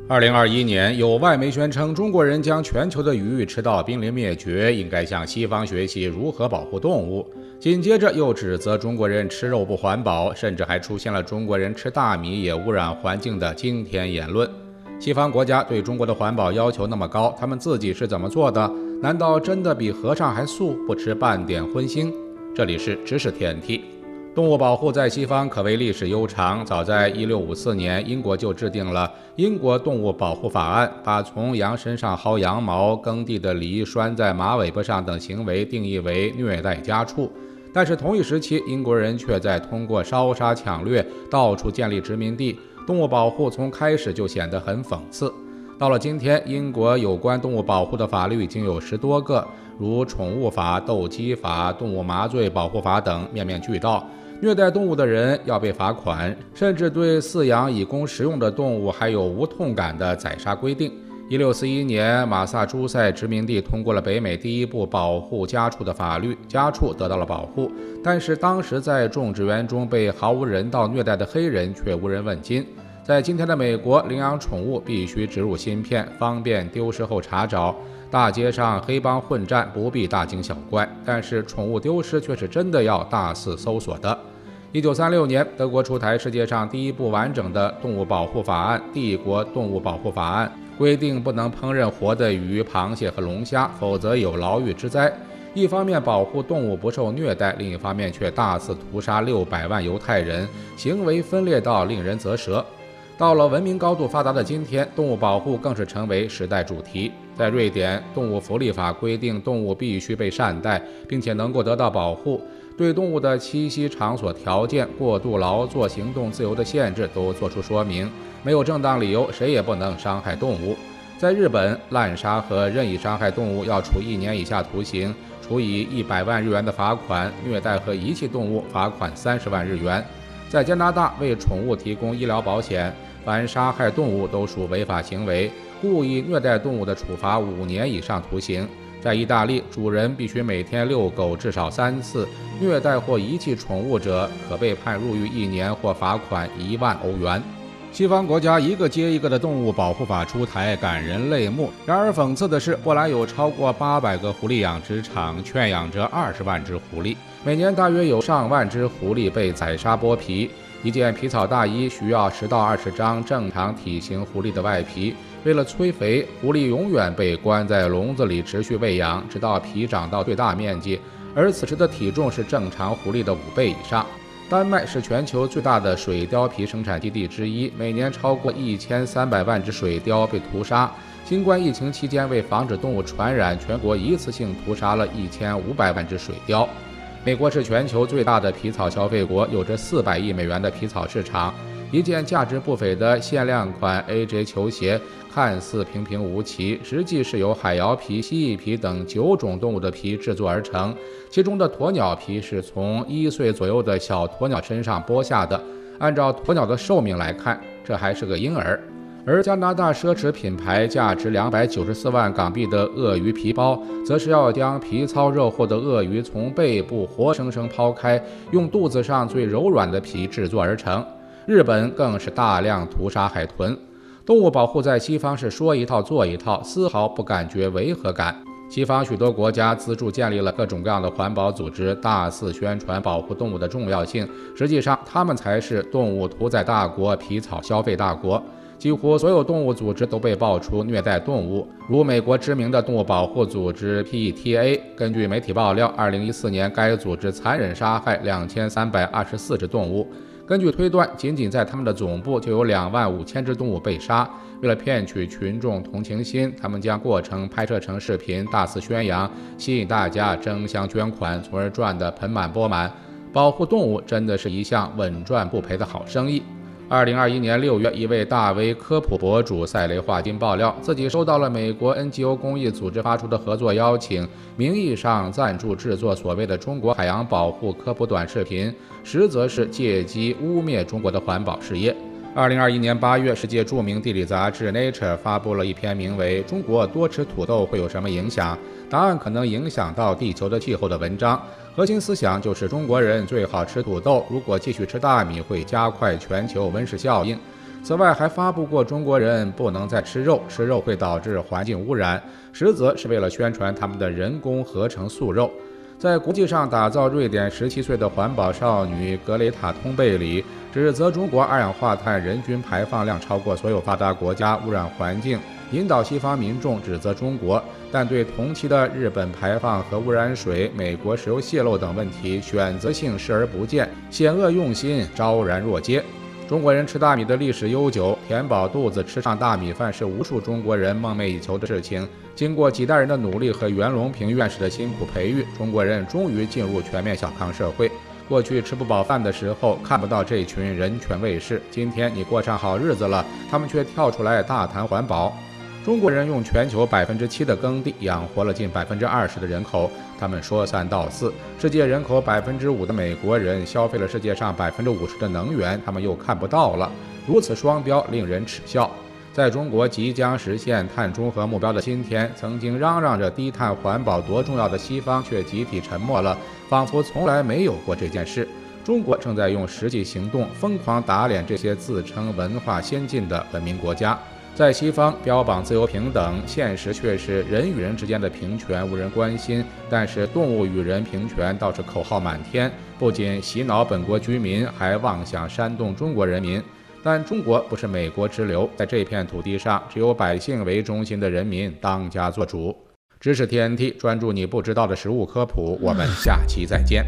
2021年，有外媒宣称中国人将全球的鱼吃到濒临灭绝，应该向西方学习如何保护动物。紧接着又指责中国人吃肉不环保，甚至还出现了中国人吃大米也污染环境的惊天言论。西方国家对中国的环保要求那么高，他们自己是怎么做的？难道真的比和尚还素，不吃半点荤腥？这里是知识天梯。动物保护在西方可谓历史悠长，早在1654年，英国就制定了《英国动物保护法案》，把从羊身上薅羊毛、耕地的犁拴在马尾巴上等行为定义为虐待家畜。但是同一时期，英国人却在通过烧杀抢掠到处建立殖民地，动物保护从开始就显得很讽刺。到了今天，英国有关动物保护的法律已经有10多个，如宠物法、斗鸡法、动物麻醉保护法等，面面俱到。虐待动物的人要被罚款，甚至对饲养以供食用的动物还有无痛感的宰杀规定。1641年，马萨诸塞殖民地通过了北美第一部保护家畜的法律，家畜得到了保护。但是当时在种植园中被毫无人道虐待的黑人却无人问津。在今天的美国，领养宠物必须植入芯片，方便丢失后查找。大街上黑帮混战，不必大惊小怪，但是宠物丢失却是真的要大肆搜索的。1936年，德国出台世界上第一部完整的动物保护法案《帝国动物保护法案》，规定不能烹饪活的鱼、螃蟹和龙虾，否则有牢狱之灾。一方面保护动物不受虐待，另一方面却大肆屠杀600万犹太人，行为分裂到令人啧舌。到了文明高度发达的今天，动物保护更是成为时代主题。在瑞典，动物福利法规定动物必须被善待，并且能够得到保护，对动物的栖息场所条件、过度劳作、行动自由的限制都作出说明，没有正当理由，谁也不能伤害动物。在日本，滥杀和任意伤害动物要处1年以下徒刑，处以100万日元的罚款；虐待和遗弃动物，罚款30万日元。在加拿大，为宠物提供医疗保险，凡杀害动物都属违法行为，故意虐待动物的处罚5年以上徒刑。在意大利，主人必须每天遛狗至少3次，虐待或遗弃宠物者可被判入狱1年或罚款1万欧元。西方国家一个接一个的动物保护法出台，感人泪目。然而讽刺的是，波兰有超过800个狐狸养殖场，圈养着20万只狐狸，每年大约有上万只狐狸被宰杀剥皮。一件皮草大衣需要10到20张正常体型狐狸的外皮，为了催肥，狐狸永远被关在笼子里持续喂养，直到皮长到最大面积，而此时的体重是正常狐狸的5倍以上。丹麦是全球最大的水貂皮生产基地之一，每年超过1300万只水貂被屠杀。新冠疫情期间，为防止动物传染，全国一次性屠杀了1500万只水貂。美国是全球最大的皮草消费国，有着400亿美元的皮草市场。一件价值不菲的限量款 AJ 球鞋，看似平平无奇，实际是由海摇皮、蜥蜴皮等9种动物的皮制作而成。其中的鸵鸟皮是从1岁左右的小鸵鸟身上剥下的，按照鸵鸟的寿命来看，这还是个婴儿。而加拿大奢侈品牌价值294万港币的鳄鱼皮包，则是要将皮糙肉厚的鳄鱼从背部活生生抛开，用肚子上最柔软的皮制作而成。日本更是大量屠杀海豚。动物保护在西方是说一套做一套，丝毫不感觉违和感。西方许多国家资助建立了各种各样的环保组织，大肆宣传保护动物的重要性，实际上他们才是动物屠宰大国、皮草消费大国。几乎所有动物组织都被爆出虐待动物，如美国知名的动物保护组织 PETA。 根据媒体爆料，2014年该组织残忍杀害2324只动物。根据推断，仅仅在他们的总部就有25000只动物被杀。为了骗取群众同情心，他们将过程拍摄成视频，大肆宣扬，吸引大家争相捐款，从而赚得盆满钵满。保护动物真的是一项稳赚不赔的好生意。2021年6月，一位大 V 科普博主赛雷华金爆料，自己收到了美国 NGO 公益组织发出的合作邀请，名义上赞助制作所谓的中国海洋保护科普短视频，实则是借机污蔑中国的环保事业。2021年8月，世界著名地理杂志 Nature 发布了一篇名为《中国多吃土豆会有什么影响？答案可能影响到地球的气候》的文章。核心思想就是中国人最好吃土豆，如果继续吃大米，会加快全球温室效应。此外，还发布过中国人不能再吃肉，吃肉会导致环境污染，实则是为了宣传他们的人工合成素肉。在国际上打造瑞典17岁的环保少女格雷塔·通贝里指责中国二氧化碳人均排放量超过所有发达国家，污染环境，引导西方民众指责中国，但对同期的日本排放核污染水、美国石油泄漏等问题选择性视而不见，险恶用心，昭然若揭。中国人吃大米的历史悠久，填饱肚子吃上大米饭是无数中国人梦寐以求的事情。经过几代人的努力和袁隆平院士的辛苦培育，中国人终于进入全面小康社会。过去吃不饱饭的时候看不到这群人权卫士，今天你过上好日子了，他们却跳出来大谈环保。中国人用全球7%的耕地养活了近20%的人口，他们说三道四。世界人口5%的美国人消费了世界上50%的能源，他们又看不到了，如此双标令人耻笑。在中国即将实现碳中和目标的今天，曾经嚷嚷着低碳环保多重要的西方却集体沉默了，仿佛从来没有过这件事。中国正在用实际行动疯狂打脸这些自称文化先进的文明国家。在西方标榜自由平等，现实却是人与人之间的平权无人关心，但是动物与人平权倒是口号满天，不仅洗脑本国居民，还妄想煽动中国人民。但中国不是美国支流，在这片土地上，只有百姓为中心的人民当家作主。知识 TNT 专注你不知道的食物科普，我们下期再见。